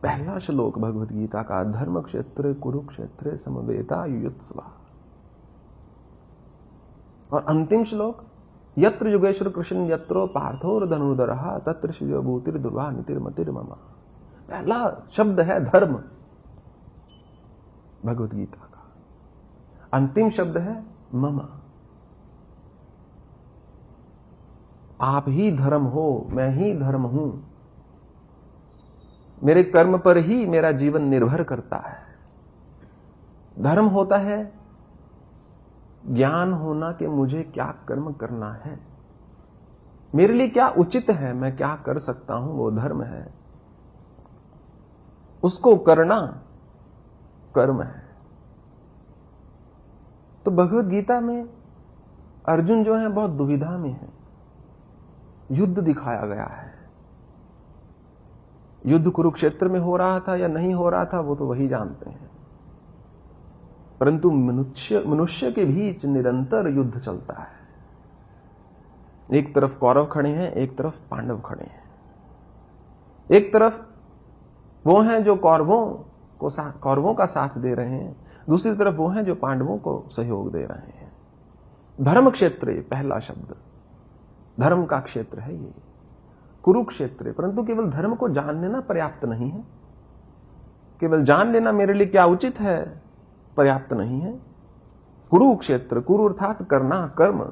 पहला श्लोक भगवत गीता का, धर्म क्षेत्र कुरुक्षेत्र समवेता युयुत्सवा। और अंतिम श्लोक, यत्र युगेश्वर कृष्ण यत्रो पार्थोर धनुर्धरः तत्र शिवभूतिर दुर्वा नितिर्मतिर्मम। पहला शब्द है धर्म भगवत गीता का, अंतिम शब्द है मम। आप ही धर्म हो, मैं ही धर्म हूं, मेरे कर्म पर ही मेरा जीवन निर्भर करता है। धर्म होता है ज्ञान होना कि मुझे क्या कर्म करना है, मेरे लिए क्या उचित है, मैं क्या कर सकता हूं, वो धर्म है। उसको करना कर्म है। तो भगवत गीता में अर्जुन जो है बहुत दुविधा में है। युद्ध दिखाया गया है, युद्ध कुरुक्षेत्र में हो रहा था या नहीं हो रहा था वो तो वही जानते हैं, परंतु मनुष्य के बीच निरंतर युद्ध चलता है। एक तरफ कौरव खड़े हैं, एक तरफ पांडव खड़े हैं। एक तरफ वो हैं जो कौरवों का साथ दे रहे हैं, दूसरी तरफ वो हैं जो पांडवों को सहयोग दे रहे हैं। धर्म क्षेत्र पहला शब्द, धर्म का क्षेत्र है ये कुरुक्षेत्र। परंतु केवल धर्म को जान लेना पर्याप्त नहीं है, केवल जान लेना मेरे लिए क्या उचित है पर्याप्त नहीं है। कुरुक्षेत्र, कुरु अर्थात करना, कर्म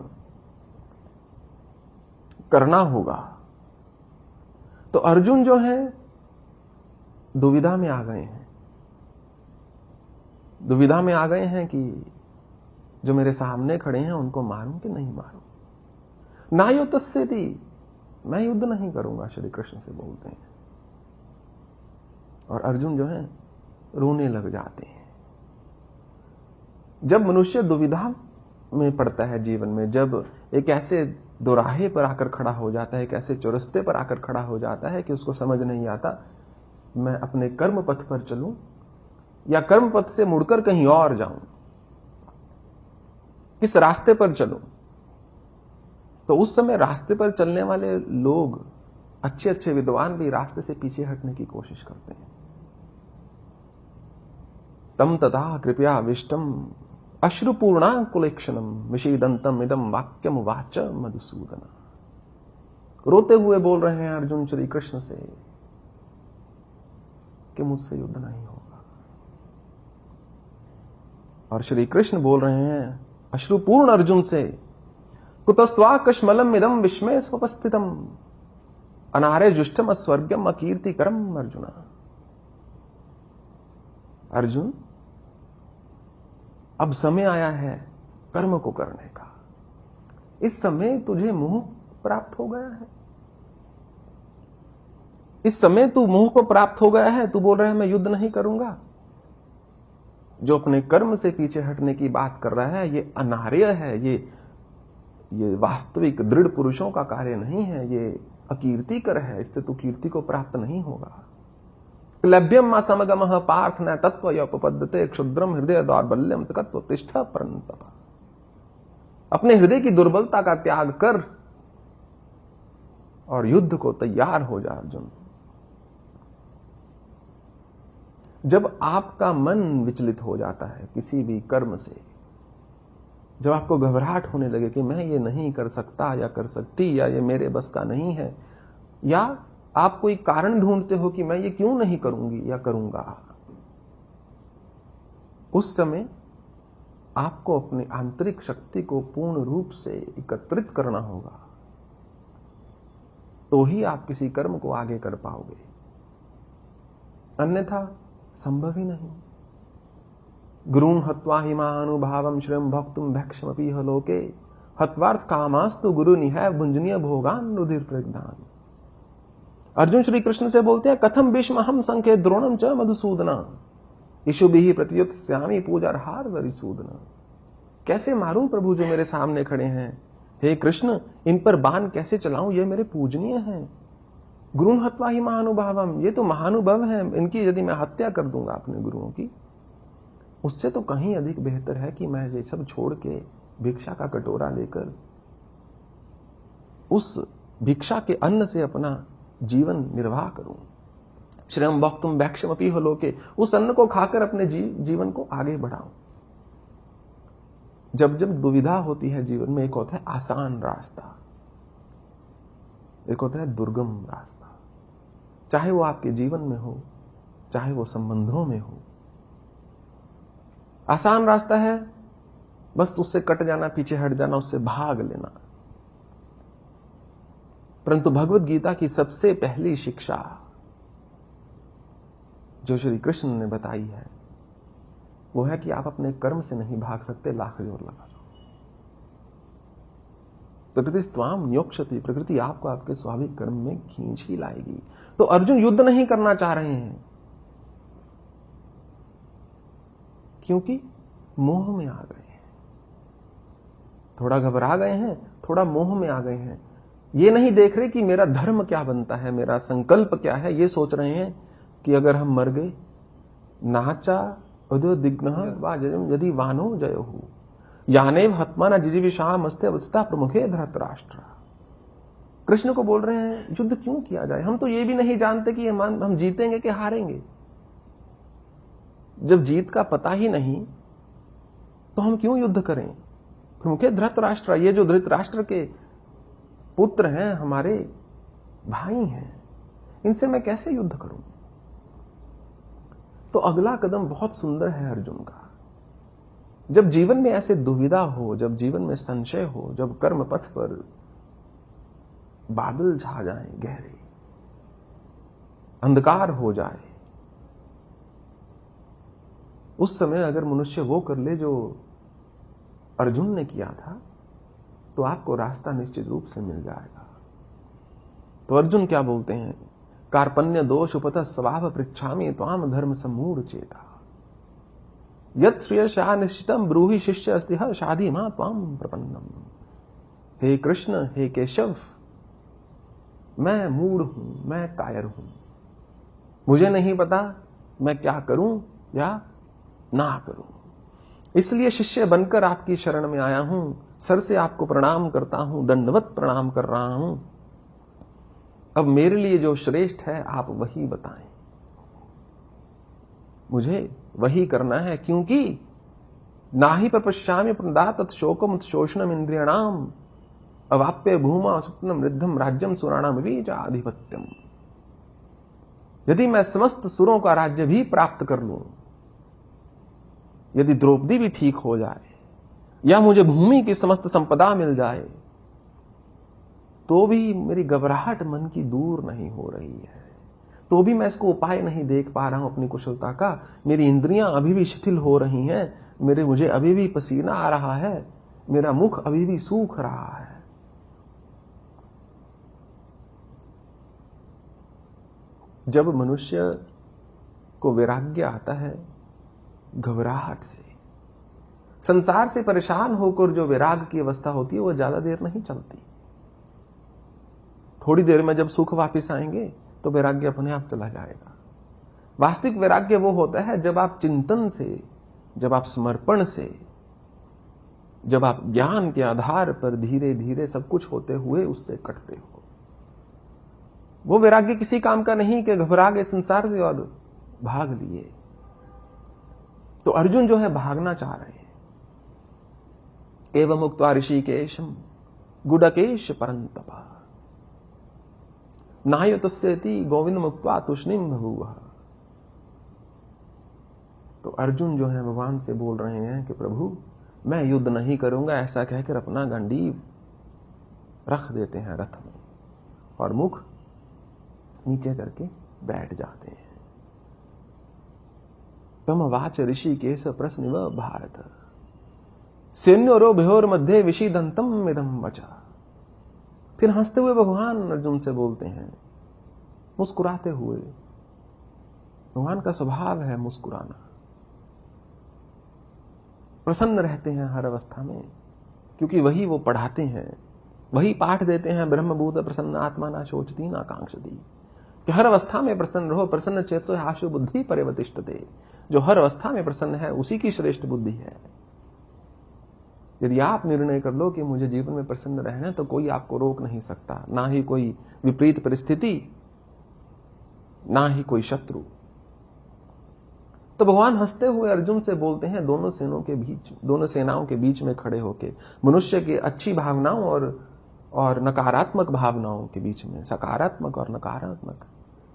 करना होगा। तो अर्जुन जो है दुविधा में आ गए हैं, दुविधा में आ गए हैं कि जो मेरे सामने खड़े हैं उनको मारूं कि नहीं मारूं। ना युद्धस्यति, मैं युद्ध नहीं करूंगा, श्री कृष्ण से बोलते हैं। और अर्जुन जो है रोने लग जाते हैं। जब मनुष्य दुविधा में पड़ता है जीवन में, जब एक ऐसे दोराहे पर आकर खड़ा हो जाता है, एक ऐसे चौरस्ते पर आकर खड़ा हो जाता है कि उसको समझ नहीं आता मैं अपने कर्म पथ पर चलूं या कर्म पथ से मुड़कर कहीं और जाऊं, किस रास्ते पर चलूं। तो उस समय रास्ते पर चलने वाले लोग, अच्छे अच्छे विद्वान भी रास्ते से पीछे हटने की कोशिश करते हैं। तम तथा कृपया विष्टम अश्रुपूर्णाकुलेक्षणम विषीदंतम इदम वाक्यम वाच मधुसूदन। रोते हुए बोल रहे हैं अर्जुन श्री कृष्ण से कि मुझसे युद्ध नहीं होगा। और श्री कृष्ण बोल रहे हैं अश्रुपूर्ण अर्जुन से, कुतस्त्वा कश्मलम इदम विस्मय स्वपस्थितम अनारे जुष्टम अस्वर्गम अकीर्तिकरम अर्जुना। अर्जुन, अब समय आया है कर्म को करने का। इस समय तुझे मोह प्राप्त हो गया है, इस समय तू मोह को प्राप्त हो गया है। तू बोल रहा है मैं युद्ध नहीं करूंगा। जो अपने कर्म से पीछे हटने की बात कर रहा है ये अनार्य है, ये वास्तविक दृढ़ पुरुषों का कार्य नहीं है, ये अकीर्तिकर है। इससे तू कीर्ति को प्राप्त नहीं होगा। क्लभ्यम असमगमः पार्थ न तत्व योपपद्यते क्षुद्रम हृदय दौर्बल्यम तत्व तिष्ठ परंतप। अपने हृदय की दुर्बलता का त्याग कर और युद्ध को तैयार हो जा अर्जुन। जब आपका मन विचलित हो जाता है किसी भी कर्म से, जब आपको घबराहट होने लगे कि मैं ये नहीं कर सकता या कर सकती, या ये मेरे बस का नहीं है, या आप कोई कारण ढूंढते हो कि मैं ये क्यों नहीं करूंगी या करूंगा, उस समय आपको अपनी आंतरिक शक्ति को पूर्ण रूप से एकत्रित करना होगा, तो ही आप किसी कर्म को आगे कर पाओगे, अन्यथा संभव ही नहीं। गुरुं हत्वा हिमानुभावं श्रेयं भक्तुं भैक्षमपि इह लोके हत्वार्थ कामास्तु गुरु निहैव भुंजनीय भोगान रुधिर प्रदान। अर्जुन श्री कृष्ण से बोलते हैं कथम भीष्महं संख्ये द्रोणं च मधुसूदना इषुभिः प्रतियुत्स्यामि पूजार्हार वरिसूदना। कैसे मारूं प्रभु जो मेरे सामने खड़े हैं, हे कृष्ण इन पर बाण कैसे चलाऊं, ये मेरे पूजनीय हैं। गुरुं हत्वा ही महानुभावम, ये तो महानुभव है, इनकी यदि मैं हत्या कर दूंगा अपने गुरुओं की, उससे तो कहीं अधिक बेहतर है कि मैं ये सब छोड़ के भिक्षा का कटोरा लेकर उस भिक्षा के अन्न से अपना जीवन निर्वाह करूं। श्रम भक्तुम भैक्षमपि हो लोके, उस अन्न को खाकर अपने जीवन को आगे बढ़ाओ। जब जब दुविधा होती है जीवन में, एक होता है आसान रास्ता, एक होता है दुर्गम रास्ता, चाहे वो आपके जीवन में हो, चाहे वो संबंधों में हो। आसान रास्ता है बस उससे कट जाना, पीछे हट जाना, उससे भाग लेना। परंतु भगवत गीता की सबसे पहली शिक्षा जो श्री कृष्ण ने बताई है वो है कि आप अपने कर्म से नहीं भाग सकते, लाख जोर लगा लो। प्रकृति स्वाम नियोक्षति, प्रकृति आपको आपके स्वाभाविक कर्म में खींच ही लाएगी। तो अर्जुन युद्ध नहीं करना चाह रहे हैं क्योंकि मोह में आ गए हैं, थोड़ा घबरा गए हैं, थोड़ा मोह में आ गए हैं। ये नहीं देख रहे कि मेरा धर्म क्या बनता है, मेरा संकल्प क्या है। ये सोच रहे हैं कि अगर हम मर गए, नाचा उदोदिग्न यदि वानो जय हो यानेव हत्माना जिजीविषाम अस्ते अवस्था प्रमुखे धृतराष्ट्र। कृष्ण को बोल रहे हैं युद्ध क्यों किया जाए, हम तो ये भी नहीं जानते कि हम जीतेंगे कि हारेंगे। जब जीत का पता ही नहीं तो हम क्यों युद्ध करें। प्रमुखे धृतराष्ट्र, ये जो धृतराष्ट्र के पुत्र हैं, हमारे भाई हैं, इनसे मैं कैसे युद्ध करूं। तो अगला कदम बहुत सुंदर है अर्जुन का। जब जीवन में ऐसे दुविधा हो, जब जीवन में संशय हो, जब कर्म पथ पर बादल छा जाए, गहरे अंधकार हो जाए, उस समय अगर मनुष्य वो कर ले जो अर्जुन ने किया था तो आपको रास्ता निश्चित रूप से मिल जाएगा। तो अर्जुन क्या बोलते हैं, कार्पण्य दोष उपतः स्वभाव पृच्छामि त्वाम धर्म सम्मूढ़ चेता यत् श्रेयसा निश्चितम ब्रूहि शिष्य अस्ति शादी मां त्वाम प्रपन्नम। हे कृष्ण, हे केशव, मैं मूढ़ हूं, मैं कायर हूं, मुझे नहीं पता मैं क्या करूं या ना करूं, इसलिए शिष्य बनकर आपकी शरण में आया हूं, सर से आपको प्रणाम करता हूं, दंडवत प्रणाम कर रहा हूं। अब मेरे लिए जो श्रेष्ठ है आप वही बताएं, मुझे वही करना है, क्योंकि नाहि प्रपश्यामि प्रणदात शोकम शोषणम इंद्रियाणाम अवाप्य भूमा स्वप्नम रिद्धम राज्यम सुराणाम बीजाधिपत्यम। यदि मैं समस्त सुरों का राज्य भी प्राप्त कर लूं, यदि द्रौपदी भी ठीक हो जाए, या मुझे भूमि की समस्त संपदा मिल जाए, तो भी मेरी घबराहट मन की दूर नहीं हो रही है, तो भी मैं इसको उपाय नहीं देख पा रहा हूं अपनी कुशलता का। मेरी इंद्रियां अभी भी शिथिल हो रही हैं, मुझे अभी भी पसीना आ रहा है, मेरा मुख अभी भी सूख रहा है। जब मनुष्य को वैराग्य आता है घबराहट से, संसार से परेशान होकर जो वैराग की अवस्था होती है वो ज्यादा देर नहीं चलती। थोड़ी देर में जब सुख वापस आएंगे तो वैराग्य अपने आप चला जाएगा। वास्तविक वैराग्य वो होता है जब आप चिंतन से, जब आप समर्पण से, जब आप ज्ञान के आधार पर धीरे धीरे सब कुछ होते हुए उससे कटते हो। वो वैराग्य किसी काम का नहीं कि घबरा गए संसार से और भाग लिए। तो अर्जुन जो है भागना चाह रहे हैं। एवं मुक्त्वा ऋषिकेशम गुडकेश परंतप नायुतस्यति गोविंद मुक्त्वा तुष्णिम बभूव। तो अर्जुन जो है भगवान से बोल रहे हैं कि प्रभु मैं युद्ध नहीं करूंगा, ऐसा कहकर अपना गंडीव रख देते हैं रथ में और मुख नीचे करके बैठ जाते हैं। तम वाच ऋषिकेश प्रश्न व भारत सैन्योरो भयोर मध्य विषीदंतम इदम वचा। फिर हंसते हुए भगवान अर्जुन से बोलते हैं, मुस्कुराते हुए। भगवान का स्वभाव है मुस्कुराना, प्रसन्न रहते हैं हर अवस्था में, क्योंकि वही वो पढ़ाते हैं, वही पाठ देते हैं। ब्रह्मभूत प्रसन्न आत्मा ना शोचती ना कांक्षती, कि हर अवस्था में प्रसन्न रहो। प्रसन्न चेतसो हाशु बुद्धि परिवतिष्ठते। जो हर अवस्था में प्रसन्न है उसी की श्रेष्ठ बुद्धि है। यदि आप निर्णय कर लो कि मुझे जीवन में प्रसन्न रहना है तो कोई आपको रोक नहीं सकता, ना ही कोई विपरीत परिस्थिति ना ही कोई शत्रु। तो भगवान हंसते हुए अर्जुन से बोलते हैं, दोनों सेनाओं के बीच में खड़े होके, मनुष्य के अच्छी भावनाओं और नकारात्मक भावनाओं के बीच में, सकारात्मक और नकारात्मक,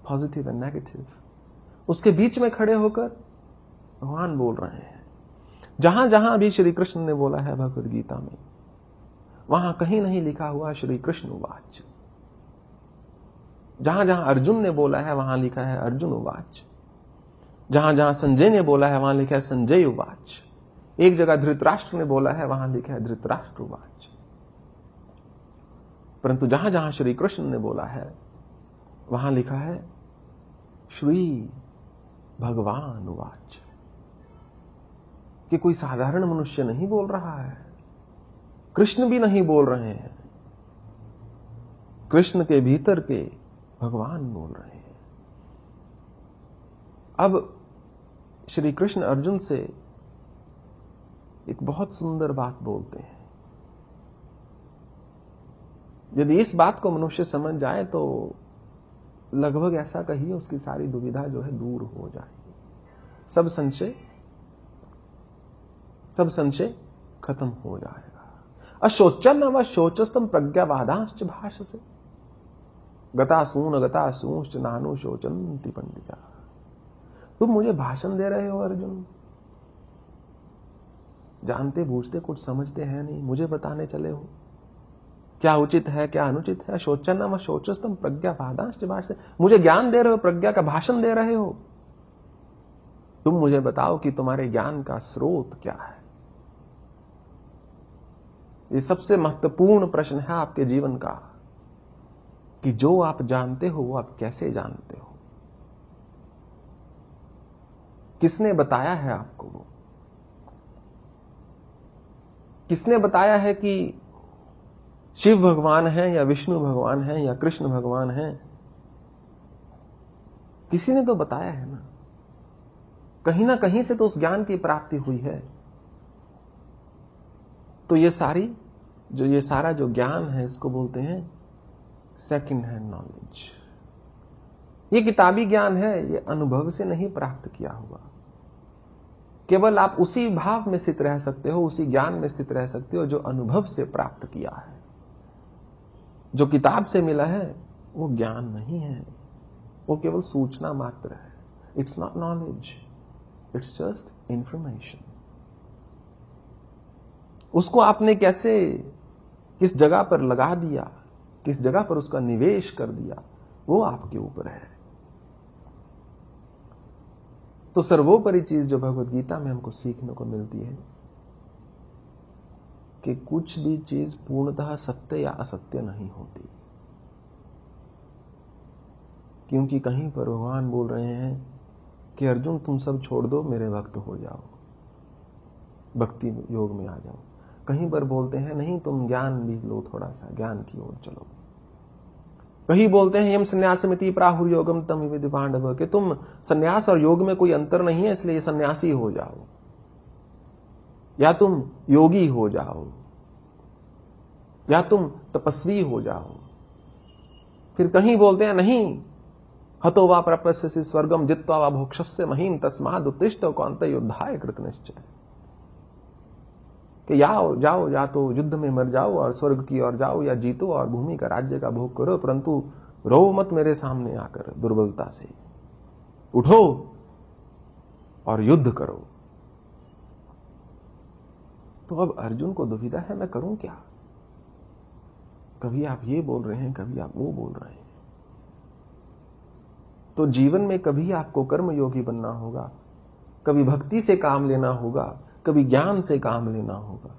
पॉजिटिव एंड नेगेटिव, उसके बीच में खड़े होकर भगवान बोल रहे हैं। जहां जहां भी श्री कृष्ण ने बोला है भगवद गीता में, वहां कहीं नहीं लिखा हुआ श्री कृष्ण उवाच। जहां जहां अर्जुन ने बोला है वहां लिखा है अर्जुन उवाच। जहां जहां संजय ने बोला है वहां लिखा है संजय उवाच। एक जगह धृतराष्ट्र ने बोला है वहां लिखा है धृतराष्ट्र उवाच। परंतु जहां जहां श्री कृष्ण ने बोला है वहां लिखा है श्री भगवान उवाच। कि कोई साधारण मनुष्य नहीं बोल रहा है, कृष्ण भी नहीं बोल रहे हैं, कृष्ण के भीतर के भगवान बोल रहे हैं। अब श्री कृष्ण अर्जुन से एक बहुत सुंदर बात बोलते हैं। यदि इस बात को मनुष्य समझ जाए तो लगभग ऐसा कहिए उसकी सारी दुविधा जो है दूर हो जाएगी, सब संशय खत्म हो जाएगा। अशोचन अवशोचस्तम प्रज्ञावादांश्च भाषसे गतासूंश्च नानु शोचन्ति पंडिता। तुम मुझे भाषण दे रहे हो अर्जुन, जानते बूझते कुछ समझते हैं नहीं, मुझे बताने चले हो क्या उचित है क्या अनुचित है। शोचन अवशोचस्तम प्रज्ञावादांश्च भाषसे, मुझे ज्ञान दे रहे हो, प्रज्ञा का भाषण दे रहे हो। तुम मुझे बताओ कि तुम्हारे ज्ञान का स्रोत क्या है। ये सबसे महत्वपूर्ण प्रश्न है आपके जीवन का, कि जो आप जानते हो वो आप कैसे जानते हो, किसने बताया है आपको वो, किसने बताया है कि शिव भगवान है या विष्णु भगवान है या कृष्ण भगवान है। किसी ने तो बताया है ना कहीं से तो उस ज्ञान की प्राप्ति हुई है। तो ये सारा जो ज्ञान है इसको बोलते हैं सेकंड हैंड नॉलेज। ये किताबी ज्ञान है, ये अनुभव से नहीं प्राप्त किया हुआ। केवल आप उसी भाव में स्थित रह सकते हो, उसी ज्ञान में स्थित रह सकते हो जो अनुभव से प्राप्त किया है। जो किताब से मिला है वो ज्ञान नहीं है, वो केवल सूचना मात्र है। It's not knowledge, it's just information. उसको आपने कैसे, किस जगह पर लगा दिया, किस जगह पर उसका निवेश कर दिया, वो आपके ऊपर है। तो सर्वोपरि चीज जो भगवद गीता में हमको सीखने को मिलती है कि कुछ भी चीज पूर्णतः सत्य या असत्य नहीं होती। क्योंकि कहीं पर भगवान बोल रहे हैं कि अर्जुन तुम सब छोड़ दो, मेरे भक्त हो जाओ, भक्ति योग में आ जाओ। कहीं पर बोलते हैं नहीं तुम ज्ञान भी लो, थोड़ा सा ज्ञान की ओर चलो। कहीं बोलते हैं यम संन्यासमिति प्राहुर योगम तम विविध पांडव, कि तुम संन्यास और योग में कोई अंतर नहीं है इसलिए सन्यासी हो जाओ या तुम योगी हो जाओ या तुम तपस्वी हो जाओ। फिर कहीं बोलते हैं नहीं, हतो वा प्रपश्यसि स्वर्गम जित्वा वा भोक्षस्य महीन तस्माद् उत्तिष्ठ कौन्तेय युद्धाय कृतनिश्चय, कि जाओ या तो युद्ध में मर जाओ और स्वर्ग की ओर जाओ, या जीतो और भूमि का राज्य का भोग करो, परंतु रो मत मेरे सामने आकर दुर्बलता से। उठो और युद्ध करो। तो अब अर्जुन को दुविधा है, मैं करूं क्या? कभी आप ये बोल रहे हैं, कभी आप वो बोल रहे हैं। तो जीवन में कभी आपको कर्म योगी बनना होगा, कभी भक्ति से काम लेना होगा, कभी ज्ञान से काम लेना होगा।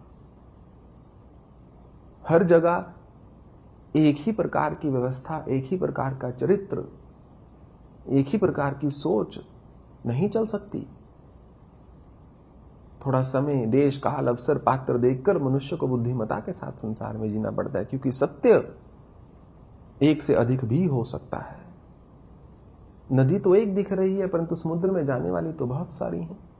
हर जगह एक ही प्रकार की व्यवस्था, एक ही प्रकार का चरित्र, एक ही प्रकार की सोच नहीं चल सकती। थोड़ा समय, देश, काल, अवसर, पात्र देखकर मनुष्य को बुद्धिमता के साथ संसार में जीना पड़ता है, क्योंकि सत्य एक से अधिक भी हो सकता है। नदी तो एक दिख रही है परंतु समुद्र में जाने वाली तो बहुत सारी हैं।